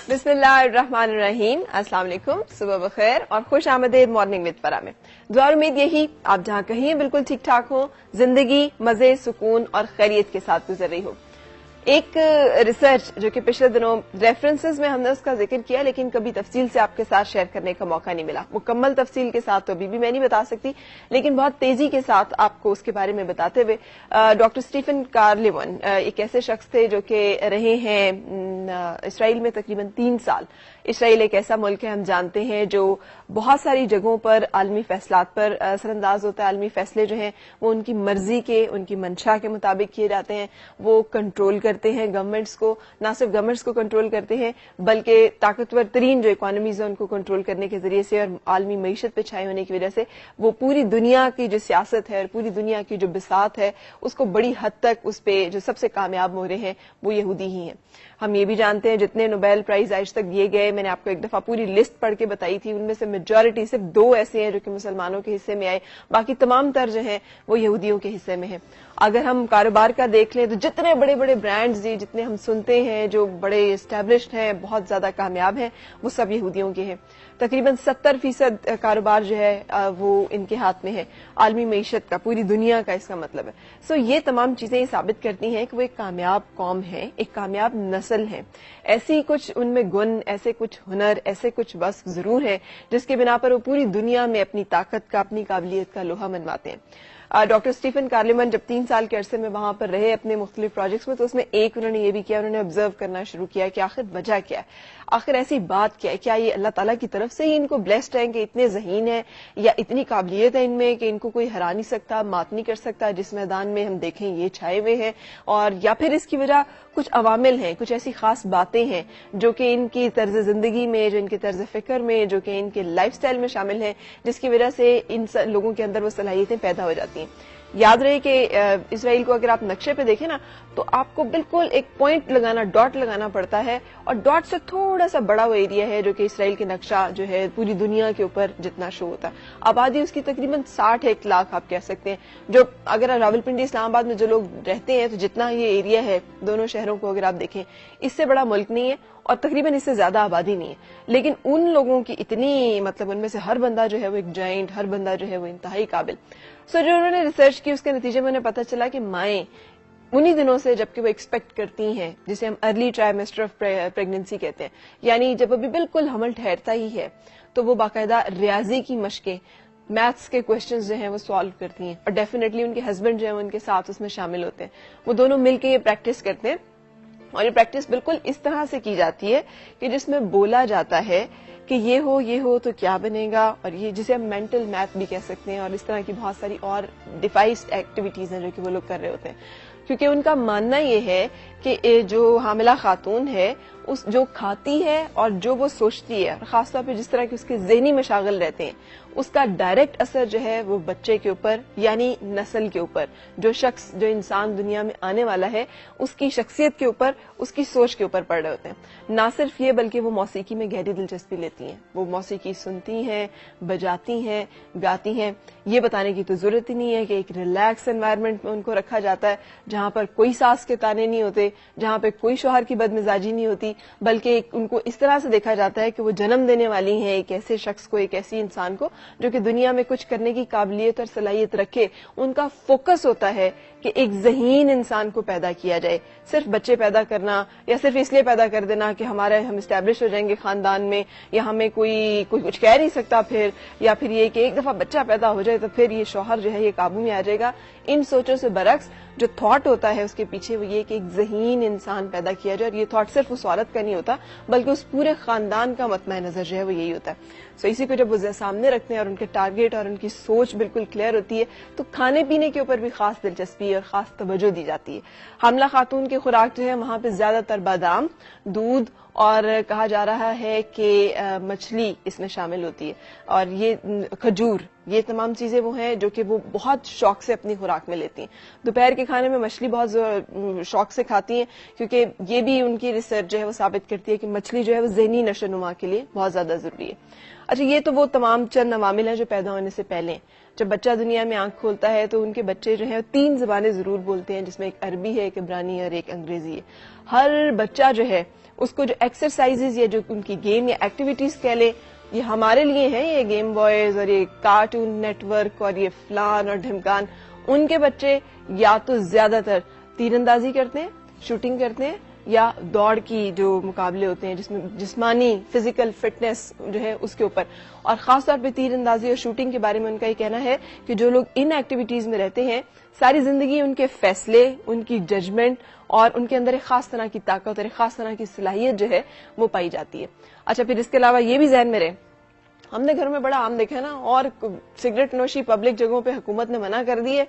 बिस्मिल्लाहिर्रहमानिर्रहीम। अस्सलाम वालेकुम, सुबह बखैर और खुश आमदीद मॉर्निंग विद फरा में। दुआ और उम्मीद यही आप जहां कहीं बिल्कुल ठीक ठाक हो, जिंदगी मजे, सुकून और खैरियत के साथ गुजर रही हो। एक रिसर्च जो कि पिछले दिनों रेफरेंसेस में हमने उसका जिक्र किया, लेकिन कभी तफसील से आपके साथ शेयर करने का मौका नहीं मिला। मुकम्मल तफसील के साथ तो अभी भी मैं नहीं बता सकती, लेकिन बहुत तेजी के साथ आपको उसके बारे में बताते हुए डॉक्टर स्टीफन कार्लेमन एक ऐसे शख्स थे जो कि रहे हैं इसराइल में तकरीबन 3 साल। इसराइल एक ऐसा मुल्क है, हम जानते हैं, जो बहुत सारी जगहों पर आलमी फैसलात पर असरअंदाज होता है। आलमी फैसले जो हैं वो उनकी मर्जी के, उनकी मंशा के मुताबिक किए जाते हैं। वो कंट्रोल करते हैं गवर्नमेंट्स को, ना सिर्फ गवर्नमेंट्स को कंट्रोल करते हैं बल्कि ताकतवर तरीन जो इकोनॉमीज है उनको कंट्रोल करने के जरिए से और आलमी मईशत पे छाए होने की वजह से वो पूरी दुनिया की जो सियासत है और पूरी दुनिया की जो बिसात है उसको बड़ी हद तक उस पर जो सबसे कामयाब हो रहे हैं वो यहूदी ही हैं। हम ये भी जानते हैं जितने नोबेल प्राइज आज तक दिए गए, मैंने आपको एक दफा पूरी लिस्ट पढ़ के बताई थी, उनमें से मेजॉरिटी सिर्फ 2 ऐसे हैं जो कि मुसलमानों के हिस्से में आए, बाकी तमाम तर जो हैं वो यहूदियों के हिस्से में हैं। अगर हम कारोबार का देख लें तो जितने बड़े बड़े ब्रांड्स जी जितने हम सुनते हैं जो बड़े एस्टेब्लिश्ड हैं, बहुत ज्यादा कामयाब हैं, वो सब यहूदियों के हैं। तकरीबन 70% कारोबार जो है वो इनके हाथ में है, आलमी मईशत का, पूरी दुनिया का इसका मतलब है। सो ये तमाम चीजें साबित करती हैं कि वो एक कामयाब कौम है, एक कामयाब नस्ल है। ऐसी कुछ उनमें गुण, ऐसे कुछ हुनर, ऐसे कुछ वस्फ जरूर है जिसके बिना पर वो पूरी दुनिया में अपनी ताकत का, अपनी काबिलियत का लोहा मनवाते हैं। डॉक्टर स्टीफन कार्लेमन जब 3 साल के अरसे में वहां पर रहे अपने मुख्तलिफ प्रोजेक्ट्स में, तो उसमें एक उन्होंने ये भी किया, उन्होंने ऑब्जर्व करना शुरू किया कि आखिर वजह क्या है, आखिर ऐसी बात क्या है, क्या ये अल्लाह ताला की तरफ से ही इनको ब्लेस्ड है कि इतने ज़हीन है, या इतनी काबिलियत है इनमें कि इनको कोई हरा नहीं सकता, मात नहीं कर सकता जिस मैदान में हम देखें ये छाए हुए हैं, और या फिर इसकी वजह कुछ अवामिल हैं, कुछ ऐसी खास बातें हैं जो कि इनकी तर्ज जिंदगी में, जो इनके तर्ज फिक्र में, जो कि इनके लाइफ स्टाइल में शामिल है, जिसकी वजह से इन लोगों के अंदर वो सलाहियतें पैदा हो जाती हैं। याद रहे कि इसराइल को अगर आप नक्शे पे देखें ना तो आपको बिल्कुल एक पॉइंट लगाना, डॉट लगाना पड़ता है, और डॉट से थोड़ा सा बड़ा वो एरिया है जो कि इसराइल के नक्शा जो है पूरी दुनिया के ऊपर जितना शो होता है। आबादी उसकी तकरीबन 61 लाख आप कह सकते हैं, जो अगर रावलपिंडी इस्लामाबाद में जो लोग रहते हैं तो जितना ये एरिया है दोनों शहरों को अगर आप देखें, इससे बड़ा मुल्क नहीं है और तकरीबन इससे ज्यादा आबादी नहीं है, लेकिन उन लोगों की इतनी, मतलब उनमें से हर बंदा जो है वो एक जाइंट, हर बंदा जो है वो इंतहाई काबिल। सो जो उन्होंने रिसर्च की उसके नतीजे में उन्हें पता चला कि माएं उन्हीं दिनों से जबकि वो एक्सपेक्ट करती हैं, जिसे हम अर्ली ट्राइमेस्टर ऑफ प्रेगनेंसी कहते हैं, यानी जब अभी बिल्कुल हमल ठहरता ही है, तो वो बाकायदा रियाजी की मशकें, मैथ्स के क्वेश्चंस जो हैं वो सॉल्व करती हैं, और डेफिनेटली उनके हस्बैंड जो है उनके साथ उसमें शामिल होते हैं। वो दोनों मिलकर ये प्रैक्टिस करते हैं, और ये प्रैक्टिस बिल्कुल इस तरह से की जाती है कि जिसमें बोला जाता है कि ये हो तो क्या बनेगा, और ये जिसे हम मेंटल मैथ भी कह सकते हैं, और इस तरह की बहुत सारी और डिवाइस्ड एक्टिविटीज हैं जो कि वो लोग कर रहे होते हैं, क्योंकि उनका मानना ये है कि जो हामिला खातून है उस जो खाती है और जो वो सोचती है, खासतौर पे जिस तरह के उसके ज़हनी मशागल रहते हैं, उसका डायरेक्ट असर जो है वो बच्चे के ऊपर, यानी नस्ल के ऊपर, जो शख्स, जो इंसान दुनिया में आने वाला है उसकी शख्सियत के ऊपर, उसकी सोच के ऊपर पड़ रहे होते हैं। ना सिर्फ ये बल्कि वो मौसीकी में गहरी दिलचस्पी लेती हैं, वो मौसीकी सुनती हैं, बजाती हैं, गाती हैं। ये बताने की तो जरूरत ही नहीं है कि एक रिलैक्स एनवायरनमेंट में उनको रखा जाता है जहां पर कोई सास के ताने नहीं होते, जहां पे कोई शौहर की बदमिजाजी नहीं होती, बल्कि उनको इस तरह से देखा जाता है कि वो जन्म देने वाली हैं एक ऐसे शख्स को, एक ऐसी इंसान को जो कि दुनिया में कुछ करने की काबिलियत और सलाहियत रखे। उनका फोकस होता है कि एक ज़हीन इंसान को पैदा किया जाए। सिर्फ बच्चे पैदा करना या सिर्फ इसलिए पैदा कर देना कि हम इस्टेब्लिश हो जाएंगे खानदान में, या हमें कोई कुछ कह नहीं सकता फिर, या फिर ये कि एक दफा बच्चा पैदा हो जाए तो फिर ये शौहर जो है ये काबू में आ जाएगा, इन सोचों से बरक्स जो थॉट होता है उसके पीछे वो ये कि एक ज़हीन इंसान पैदा किया जाए, और ये थॉट सिर्फ उस औरत का नहीं होता बल्कि उस पूरे खानदान का मतमय नजर जो है वो यही होता है। सो इसी को जब वो सामने रखते हैं और उनके टारगेट और उनकी सोच बिल्कुल क्लियर होती है, तो खाने पीने के ऊपर भी खास दिलचस्पी और खास तवज्जो दी जाती है। हामला खातून की खुराक जो है वहां पे ज्यादातर बादाम, दूध, और कहा जा रहा है कि मछली इसमें शामिल होती है, और ये खजूर, ये तमाम चीजें वो हैं जो कि वो बहुत शौक से अपनी खुराक में लेती हैं। दोपहर के खाने में मछली बहुत शौक से खाती हैं, क्योंकि ये भी उनकी रिसर्च जो है वो साबित करती है कि मछली जो है वो ज़हनी नशोनुमा के लिए बहुत ज्यादा जरूरी है। अच्छा, ये तो वो तमाम चंद अवामिल हैं जो पैदा होने से पहले। जब बच्चा दुनिया में आंख खोलता है तो उनके बच्चे जो है 3 जबानें जरूर बोलते हैं, जिसमें एक अरबी है, एक इब्रानी है और एक अंग्रेजी है। हर बच्चा जो है اس کو جو ایکسرسائزز یا جو ان کی گیم یا ایکٹیویٹیز کہہ لیں یہ ہمارے لیے ہیں, یہ گیم بوائز اور یہ کارٹون نیٹ ورک اور یہ فلان اور ڈھمکان, ان کے بچے یا تو زیادہ تر تیر اندازی کرتے ہیں, شوٹنگ کرتے ہیں, یا دوڑ کی جو مقابلے ہوتے ہیں جس میں جسمانی فزیکل فٹنس جو ہے اس کے اوپر, اور خاص طور پہ تیر اندازی اور شوٹنگ کے بارے میں ان کا یہ کہنا ہے کہ جو لوگ ان ایکٹیویٹیز میں رہتے ہیں ساری زندگی ان کے فیصلے, ان کی ججمنٹ اور ان کے اندر ایک خاص طرح کی طاقت اور ایک خاص طرح کی صلاحیت جو ہے وہ پائی جاتی ہے. اچھا پھر اس کے علاوہ یہ بھی ذہن میں رہے, ہم نے گھروں میں بڑا عام دیکھا نا, اور سگریٹ نوشی پبلک جگہوں پہ حکومت نے منع کر دی ہے,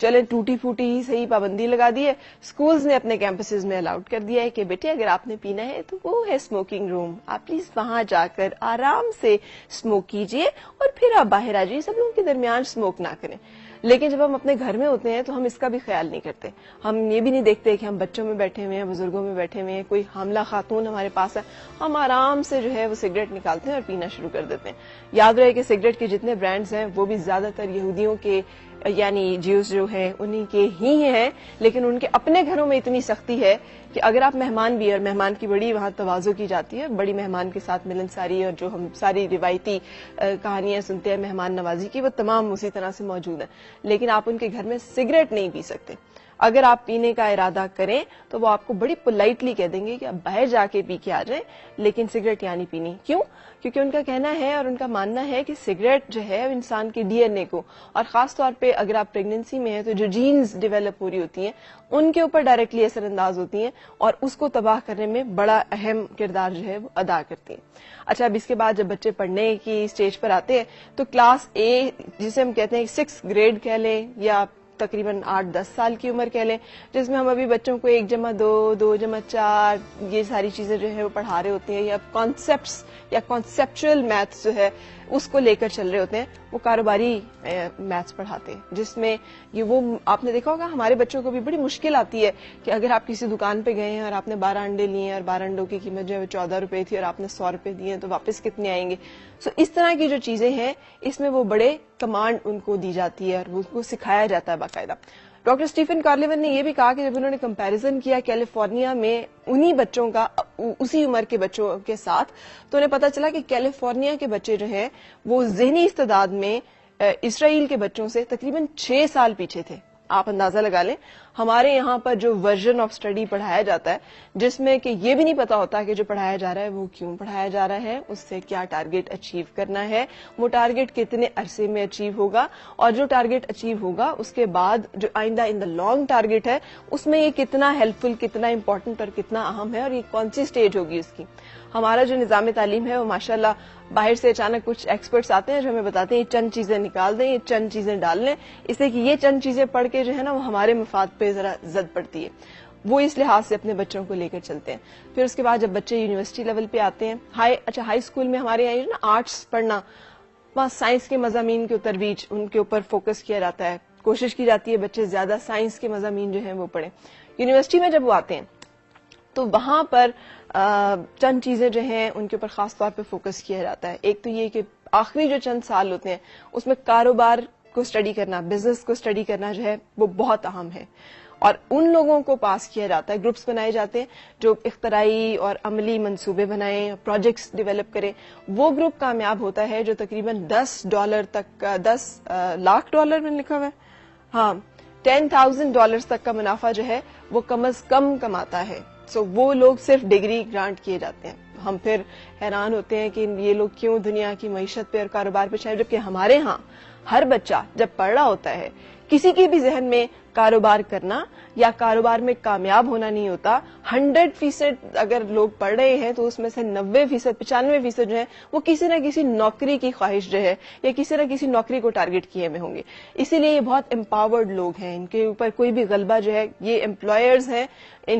چلیں ٹوٹی پھوٹی ہی صحیح پابندی لگا دی ہے, اسکولز نے اپنے کیمپسز میں الاؤڈ کر دیا ہے کہ بیٹے اگر آپ نے پینا ہے تو وہ ہے اسموکنگ روم, آپ پلیز وہاں جا کر آرام سے اسموک کیجئے اور پھر آپ باہر آ جائیے, سب لوگوں کے درمیان اسموک نہ کریں. لیکن جب ہم اپنے گھر میں ہوتے ہیں تو ہم اس کا بھی خیال نہیں کرتے, ہم یہ بھی نہیں دیکھتے کہ ہم بچوں میں بیٹھے ہوئے ہیں, بزرگوں میں بیٹھے ہوئے ہیں, کوئی حاملہ خاتون ہمارے پاس ہے, ہم آرام سے جو ہے وہ سگریٹ نکالتے ہیں اور پینا شروع کر دیتے ہیں. یاد رہے کہ سگریٹ کے جتنے برانڈز ہیں وہ بھی زیادہ تر یہودیوں کے یعنی جیوز جو ہیں انہی کے ہی ہیں, لیکن ان کے اپنے گھروں میں اتنی سختی ہے کہ اگر آپ مہمان بھی, اور مہمان کی بڑی وہاں تواضع کی جاتی ہے, بڑی مہمان کے ساتھ ملنساری اور جو ہم ساری روایتی کہانیاں سنتے ہیں مہمان نوازی کی وہ تمام اسی طرح سے موجود ہیں, لیکن آپ ان کے گھر میں سگریٹ نہیں پی سکتے. اگر آپ پینے کا ارادہ کریں تو وہ آپ کو بڑی پولائٹلی کہہ دیں گے کہ آپ باہر جا کے پی کے آ جائیں, لیکن سگریٹ یعنی پینی. کیوں؟ کیونکہ ان کا کہنا ہے اور ان کا ماننا ہے کہ سگریٹ جو ہے انسان کے ڈی این اے کو, اور خاص طور پہ اگر آپ پریگننسی میں ہیں تو جو جینز ڈیولپ ہو رہی ہوتی ہیں ان کے اوپر ڈائریکٹلی اثر انداز ہوتی ہیں اور اس کو تباہ کرنے میں بڑا اہم کردار جو ہے وہ ادا کرتی ہیں. اچھا اب اس کے بعد جب بچے پڑھنے کی اسٹیج پر آتے ہیں تو کلاس اے جسے ہم کہتے ہیں 6 گریڈ کہہ لیں یا تقریباً 8-10 سال کی عمر کہہ لیں, جس میں ہم ابھی بچوں کو 1+2, 2+4 یہ ساری چیزیں جو ہے وہ پڑھا رہے ہوتے ہیں, یا کانسیپٹس یا کانسیپچل میتھس جو ہے اس کو لے کر چل رہے ہوتے ہیں, وہ کاروباری میتھس پڑھاتے ہیں جس میں یہ وہ آپ نے دیکھا ہوگا ہمارے بچوں کو بھی بڑی مشکل آتی ہے کہ اگر آپ کسی دکان پہ گئے ہیں اور آپ نے 12 انڈے لیے ہیں اور 12 انڈوں کی قیمت جو ہے 14 روپے تھی اور آپ نے 100 روپے دیے تو واپس کتنے آئیں گے. سو اس طرح کی جو چیزیں ہیں اس میں وہ بڑے کمانڈ ان کو دی جاتی ہے اور وہ سکھایا جاتا ہے باقاعدہ. ڈاکٹر اسٹیفن کارلیون نے یہ بھی کہا کہ جب انہوں نے کمپیریزن کیا کیلیفورنیا میں انہی بچوں کا اسی عمر کے بچوں کے ساتھ, تو انہیں پتا چلا کہ کیلیفورنیا کے بچے جو ہیں وہ ذہنی استعداد میں اسرائیل کے بچوں سے تقریباً 6 سال پیچھے تھے. آپ اندازہ لگا لیں ہمارے یہاں پر جو ورژن آف اسٹڈی پڑھایا جاتا ہے جس میں کہ یہ بھی نہیں پتا ہوتا کہ جو پڑھایا جا رہا ہے وہ کیوں پڑھایا جا رہا ہے, اس سے کیا ٹارگٹ اچیو کرنا ہے, وہ ٹارگٹ کتنے عرصے میں اچیو ہوگا, اور جو ٹارگٹ اچیو ہوگا اس کے بعد جو آئندہ ان دا لانگ ٹارگٹ ہے اس میں یہ کتنا ہیلپ فل, کتنا امپورٹنٹ اور کتنا اہم ہے, اور یہ کون سی اسٹیج ہوگی اس کی. ہمارا جو نظام تعلیم ہے وہ ماشاءاللہ باہر سے اچانک کچھ ایکسپرٹس آتے ہیں جو ہمیں بتاتے ہیں یہ چند چیزیں نکال دیں, یہ چند چیزیں ڈال لیں, اس لیے کہ یہ چند چیزیں پڑھ کے جو ہے نا وہ ہمارے مفاد پہ ذرا زد پڑتی ہے, وہ اس لحاظ سے اپنے بچوں کو لے کر چلتے ہیں. پھر اس کے بعد جب بچے یونیورسٹی لیول پہ آتے ہیں, ہائی اسکول میں ہمارے یہاں نا آرٹس پڑھنا, وہاں سائنس کے مضامین کے ترویج ان کے اوپر فوکس کیا جاتا ہے, کوشش کی جاتی ہے بچے زیادہ سائنس کے مضامین جو ہیں وہ پڑھیں. یونیورسٹی میں جب وہ آتے ہیں تو وہاں پر چند چیزیں جو ہیں ان کے اوپر خاص طور پہ فوکس کیا جاتا ہے. ایک تو یہ کہ آخری جو چند سال ہوتے ہیں اس میں کاروبار کو اسٹڈی کرنا, بزنس کو اسٹڈی کرنا جو ہے وہ بہت اہم ہے, اور ان لوگوں کو پاس کیا جاتا ہے, گروپس بنائے جاتے ہیں جو اختراعی اور عملی منصوبے بنائیں, پروجیکٹس ڈیولپ کریں. وہ گروپ کامیاب ہوتا ہے جو تقریباً $10 تک, $10 لاکھ میں لکھا ہوا ہے, ہاں $10,000 تک کا منافع جو ہے وہ کم از کم کماتا ہے. سو وہ لوگ صرف ڈگری گرانٹ کیے جاتے ہیں. ہم پھر حیران ہوتے ہیں کہ یہ لوگ کیوں دنیا کی معیشت پہ اور کاروبار پہ چاہے, جبکہ ہمارے ہاں ہر بچہ جب پڑھ رہا ہوتا ہے کسی کے بھی ذہن میں کاروبار کرنا یا کاروبار میں کامیاب ہونا نہیں ہوتا. 100% اگر لوگ پڑھ رہے ہیں تو اس میں سے 90%, 95% جو ہے وہ کسی نہ کسی نوکری کی خواہش جو ہے یا کسی نہ کسی نوکری کو ٹارگٹ کیے ہوئے ہوں گے. اسی لیے یہ بہت امپاورڈ لوگ ہیں, ان کے اوپر کوئی بھی غلبہ جو ہے, یہ امپلائرز ہیں,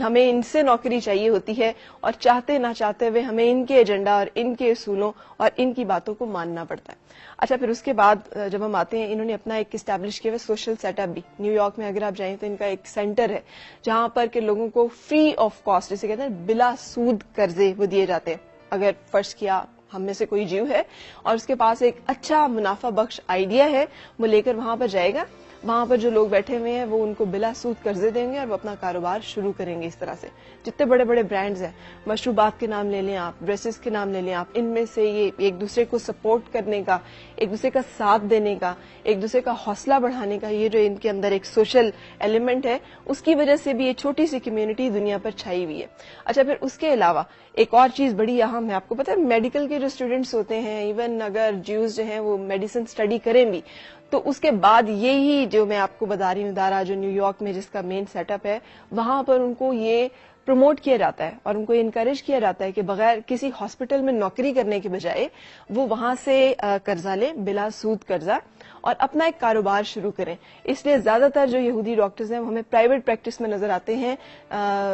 ہمیں ان سے نوکری چاہیے ہوتی ہے, اور چاہتے نہ چاہتے ہوئے ہمیں ان کے ایجنڈا اور ان کے اصولوں اور ان کی باتوں کو ماننا پڑتا ہے. اچھا پھر اس کے بعد جب ہم آتے ہیں, انہوں نے اپنا ایک اسٹیبلش کیا ہوا سوشل سیٹ اپ بھی. نیو یارک میں اگر آپ جائیں تو ان کا ایک سینٹر ہے جہاں پر کہ لوگوں کو فری آف کاسٹ, جسے کہتے ہیں بلا سود قرضے وہ دیے جاتے ہیں. اگر فرض کیا ہم میں سے کوئی جیو ہے اور اس کے پاس ایک اچھا منافع بخش آئیڈیا ہے, وہ لے کر وہاں پر جائے گا, वहां पर जो लोग बैठे हुए हैं वो उनको बिला सूद कर्जे देंगे और वो अपना कारोबार शुरू करेंगे इस तरह से। जितने बड़े बड़े ब्रांड्स हैं, मशरूबात के नाम ले लें आप, ड्रेसेस के नाम ले लें आप, इनमें से ये एक दूसरे को सपोर्ट करने का, एक दूसरे का साथ देने का, एक दूसरे का हौसला बढ़ाने का, ये जो इनके अंदर एक सोशल एलिमेंट है, उसकी वजह से भी ये छोटी सी कम्युनिटी दुनिया पर छाई हुई है। अच्छा, फिर उसके अलावा एक और चीज बड़ी अहम है, आपको पता है मेडिकल के जो स्टूडेंट्स होते हैं, इवन अगर ज्यूज जो हैं वो मेडिसिन स्टडी करें भी, तो उसके बाद यही जो मैं आपको बता रही हूँ दारा, जो न्यूयॉर्क में जिसका मेन सेटअप है, वहां पर उनको ये प्रमोट किया जाता है और उनको इनकरेज किया जाता है कि बगैर किसी हॉस्पिटल में नौकरी करने के बजाय वो वहां से कर्जा लें, बिला सूद कर्जा, और अपना एक कारोबार शुरू करें। इसलिए ज्यादातर जो यहूदी डॉक्टर्स हैं वो हमें प्राइवेट प्रैक्टिस में नजर आते हैं,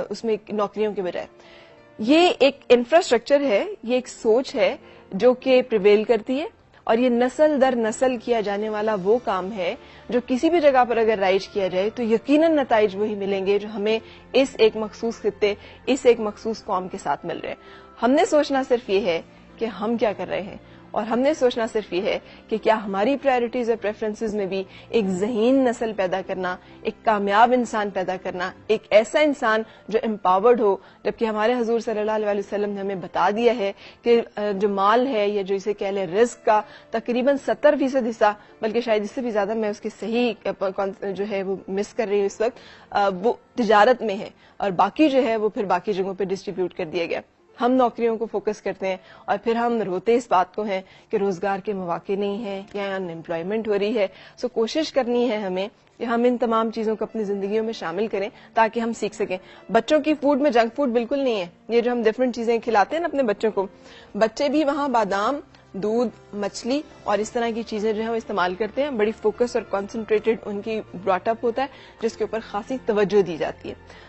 उसमें नौकरियों के बजाय। ये एक इंफ्रास्ट्रक्चर है, ये एक सोच है जो कि प्रिवेल करती है, और ये नस्ल दर नस्ल किया जाने वाला वो काम है जो किसी भी जगह पर अगर राइज किया जाए तो यकीनन नताइज वही मिलेंगे जो हमें इस एक मखसूस खित्ते, इस एक मखसूस कौम के साथ मिल रहे हैं। हमने सोचना सिर्फ ये है कि हम क्या कर रहे हैं, और हमने सोचना सिर्फ ये है कि क्या हमारी प्रायोरिटीज और प्रेफरेंसेस में भी एक ज़हीन नस्ल पैदा करना, एक कामयाब इंसान पैदा करना, एक ऐसा इंसान जो एम्पावर्ड हो। जबकि हमारे हुजूर सल्लल्लाहु अलैहि वसल्लम ने हमें बता दिया है कि जो माल है या जो इसे कह ले रिस्क का तकरीबन 70% हिस्सा, बल्कि शायद इससे भी ज्यादा, मैं उसकी सही जो है वो मिस कर रही हूँ इस वक्त, वो तिजारत में है, और बाकी जो है वो फिर बाकी जगहों पर डिस्ट्रीब्यूट कर दिया गया। हम नौकरियों को फोकस करते हैं और फिर हम रोते इस बात को हैं कि रोजगार के मौके नहीं है या अनएम्प्लॉयमेंट हो रही है। सो कोशिश करनी है हमें कि हम इन तमाम चीजों को अपनी जिंदगियों में शामिल करें ताकि हम सीख सकें। बच्चों की फूड में जंक फूड बिल्कुल नहीं है। ये जो हम डिफरेंट चीजें खिलाते हैं ना अपने बच्चों को, बच्चे भी वहां बादाम, दूध, मछली और इस तरह की चीजें जो है वो इस्तेमाल करते हैं। बड़ी फोकस और कॉन्सेंट्रेटेड उनकी ब्रॉटअप होता है जिसके ऊपर खासी तवज्जो दी जाती है।